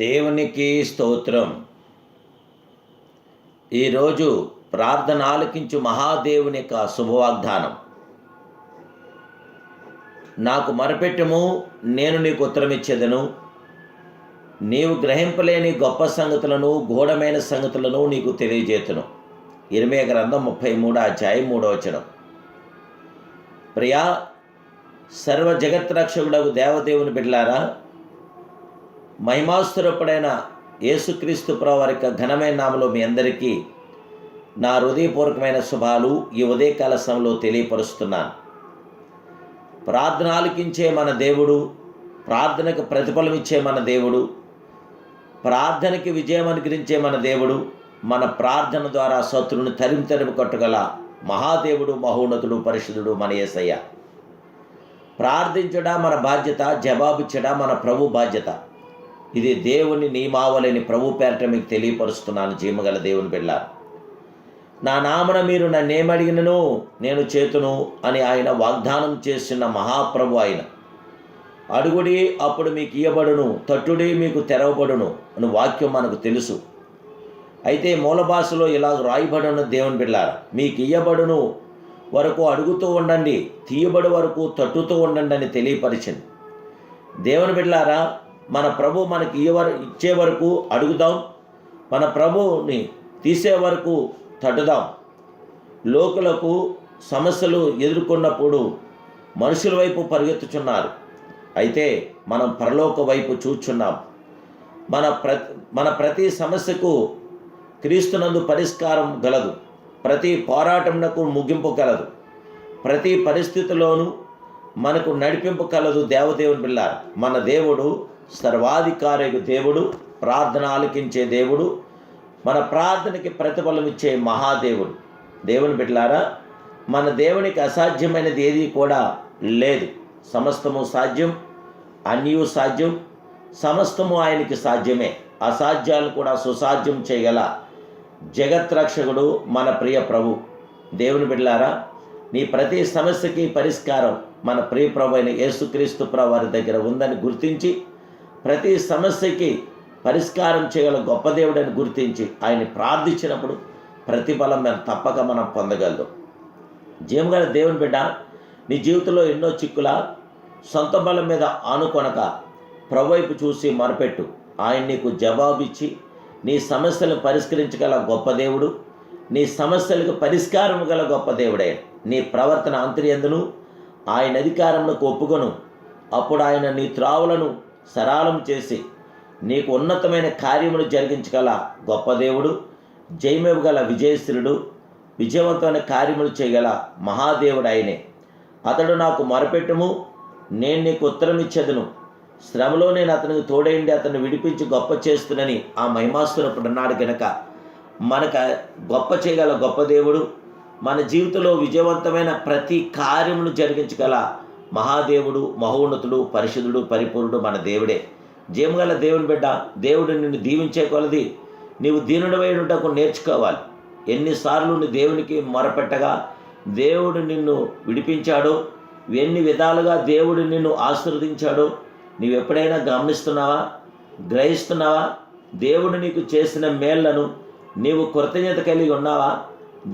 దేవునికి స్తోత్రం. ఈరోజు ప్రార్థన ఆలకించు మహాదేవుని యొక్క శుభవాగ్దానం. నాకు మొరపెట్టుము, నేను నీకు ఉత్తరమిచ్చేదను. నీవు గ్రహింపలేని గొప్ప సంగతులను, గూఢమైన సంగతులను నీకు తెలియజేతును. ఇర్మీయా గ్రంథం 33:3. ప్రియా సర్వ జగత్రక్షకుడగు దేవదేవుని బిడ్డలారా, మహిమాస్తురపుడైన యేసుక్రీస్తు ప్రభువు వారి యొక్క ఘనమైన నామములో మీ అందరికీ నా హృదయపూర్వకమైన శుభాలు ఈ ఉదయకాల సమయంలో తెలియపరుస్తున్నాను. ప్రార్థన ఆలకించే మన దేవుడు, ప్రార్థనకు ప్రతిఫలం ఇచ్చే మన దేవుడు, ప్రార్థనకి విజయం అనుగ్రహించే మన దేవుడు, మన ప్రార్థన ద్వారా శత్రువుని తరిమి కొట్టగల మహాదేవుడు, మహోన్నతుడు, పరిశుద్ధుడు మన యేసయ్య. ప్రార్థించడా మన బాధ్యత, జవాబిచ్చడా మన ప్రభు బాధ్యత. ఇది దేవుని నియమావళిని ప్రభు పేరట మీకు తెలియపరుస్తున్నాను. జీవగల దేవుని బిడ్డలారా, నా నామన మీరు నన్నేమడిగినను నేను చేతును అని ఆయన వాగ్దానం చేసిన మహాప్రభు ఆయన. అడుగుడి అప్పుడు మీకు ఇయ్యబడును, తట్టుడి మీకు తెరవబడును అని వాక్యం మనకు తెలుసు. అయితే మూల భాషలో ఇలా రాయబడిన దేవుని బిడ్డలారా, మీకు ఇయ్యబడును వరకు అడుగుతూ ఉండండి, తీయబడి వరకు తట్టుతూ ఉండండి అని తెలియపరిచింది. దేవుని బిడ్డలారా, మన ప్రభు మనకి ఇచ్చే వరకు అడుగుదాం, మన ప్రభుని తీసే వరకు తట్టుదాం. లోకులకు సమస్యలు ఎదుర్కొన్నప్పుడు మనుషుల వైపు పరిగెత్తుచున్నారు, అయితే మనం పరలోక వైపు చూచున్నాం. మన ప్రతి సమస్యకు క్రీస్తునందు పరిష్కారం గలదు, ప్రతి పోరాటంనకు ముగింపు కలదు, ప్రతి పరిస్థితిలోనూ మనకు నడిపింపు కలదు. దేవదేవుని బిడ్డలారా, మన దేవుడు సర్వాధికారి దేవుడు, ప్రార్థన ఆలకించే దేవుడు, మన ప్రార్థనకి ప్రతిఫలం ఇచ్చే మహాదేవుడు. దేవుని బిడ్డలారా, మన దేవునికి అసాధ్యమైనది ఏది కూడా లేదు. సమస్తము సాధ్యం, అన్యూ సాధ్యం, సమస్తము ఆయనకి సాధ్యమే. అసాధ్యాలు కూడా సుసాధ్యం చేయగల జగత్రక్షకుడు మన ప్రియ ప్రభు. దేవుని బిడ్డలారా, నీ ప్రతి సమస్యకి పరిష్కారం మన ప్రియ ప్రభు అయిన యేసుక్రీస్తు ప్రభు వారి దగ్గర ఉందని గుర్తించి, ప్రతి సమస్యకి పరిష్కారం చేయగల గొప్ప దేవుడని గుర్తించి ఆయన్ని ప్రార్థించినప్పుడు ప్రతిఫలం తప్పక మనం పొందగలదు. జీవగల దేవుని బిడ్డ, నీ జీవితంలో ఎన్నో చిక్కుల సొంత బలం మీద ఆనుకొనక ప్రభు వైపు చూసి మొరపెట్టు. ఆయన నీకు జవాబిచ్చి నీ సమస్యలను పరిష్కరించగల గొప్ప దేవుడు, నీ సమస్యలకు పరిష్కారం గల గొప్ప దేవుడే. నీ ప్రవర్తన అంతర్యందును ఆయన అధికారమునకు ఒప్పుకొను. అప్పుడు ఆయన నీ త్రావులను సరళం చేసి నీకు ఉన్నతమైన కార్యములు జరిగించగల గొప్ప దేవుడు, జయమివ్వగల విజయశ్రుడు, విజయవంతమైన కార్యములు చేయగల మహాదేవుడు ఆయనే. అతడు నాకు మొరపెట్టుము, నేను నీకు ఉత్తరం ఇచ్చేదను. శ్రమలో నేను అతనికి తోడైండి అతన్ని విడిపించి గొప్ప చేస్తునని ఆ మహిమాస్తునప్పుడు అన్నాడు గనక, మనకు గొప్ప చేయగల గొప్ప దేవుడు, మన జీవితంలో విజయవంతమైన ప్రతి కార్యమును జరిగించగల మహాదేవుడు, మహోన్నతుడు, పరిశుద్ధుడు, పరిపూర్ణుడు మన దేవుడే. జీవగల దేవుని బిడ్డ, దేవుడు నిన్ను దీవించే కొలది నీవు దీనుడమైనటకు నేర్చుకోవాలి. ఎన్నిసార్లు నీ దేవునికి మొరపెట్టగా దేవుడు నిన్ను విడిపించాడో, ఎన్ని విధాలుగా దేవుడు నిన్ను ఆశీర్వదించాడో నీవు ఎప్పుడైనా గమనిస్తున్నావా, గ్రహిస్తున్నావా? దేవుడు నీకు చేసిన మేళ్లను నీవు కృతజ్ఞత కలిగి ఉన్నావా?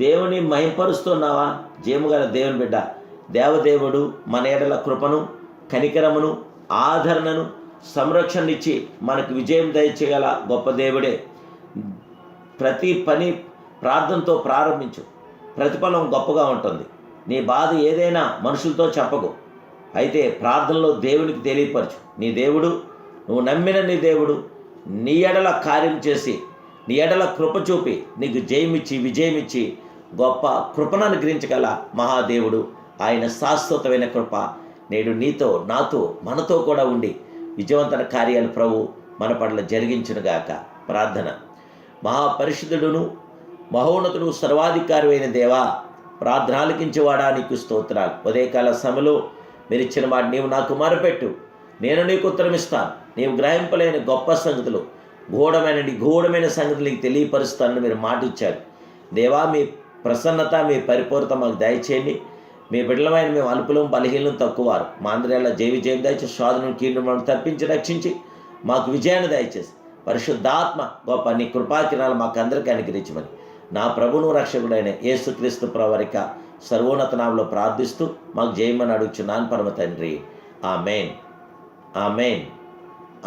దేవుని మహింపరుస్తున్నావా? జీవగల దేవుని బిడ్డ, దేవదేవుడు మన ఎడల కృపను, కనికరమును, ఆదరణను, సంరక్షణనిచ్చి మనకు విజయం దయచేయగల గొప్ప దేవుడే. ప్రతి పని ప్రార్థనతో ప్రారంభించు, ప్రతిఫలం గొప్పగా ఉంటుంది. నీ బాధ ఏదైనా మనుషులతో చెప్పకు, అయితే ప్రార్థనలో దేవునికి తెలియపరచు. నీ దేవుడు, నువ్వు నమ్మిన నీ దేవుడు నీ ఎడల కార్యం చేసి, నీ ఎడల కృప చూపి నీకు జయమిచ్చి విజయమిచ్చి గొప్ప కృపను అనుగ్రహించగల మహాదేవుడు. ఆయన శాశ్వతమైన కృప నేడు నీతో, నాతో, మనతో కూడా ఉండి విజయవంతమైన కార్యాలు ప్రభు మన పట్ల జరిగించునుగాక. ప్రార్థన. మహాపరిశుద్ధుడును, మహోన్నతుడు, సర్వాధికారి అయిన దేవా, ప్రార్థన ఆలకించేవాడా నీకు స్తోత్రాలు. ఉదయకాల సమయంలో మీరు ఇచ్చిన మాట, నీవు నాకు మొరపెట్టు, నేను నీకు ఉత్తరం ఇస్తాను. నీవు గ్రహింపలేని గొప్ప సంగతులు, గూఢమైన సంగతులు నీకు తెలియపరుస్తానని మీరు మాట ఇచ్చారు. దేవా, మీ ప్రసన్నత, మీ పరిపూర్ణత మాకు దయచేయండి. మీ బిడ్డలమైన మేము అల్పులం, బలహీనం, తక్కువారు. మా అందరిలా జయ విజయం దయచేసి శోధనను కీడును తప్పించి రక్షించి మాకు విజయాన్ని దయచేసి పరిశుద్ధాత్మ గొప్ప నీ కృపాకిరణాలు మాకందరికీ అనుగ్రహించమని నా ప్రభును రక్షకుడైన యేసుక్రీస్తు ప్రవరిక సర్వోన్నత నామములో ప్రార్థిస్తూ మాకు జయమని అడుగుచున్నాను పరమ తండ్రి. Amen, amen,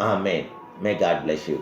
amen. May God bless you.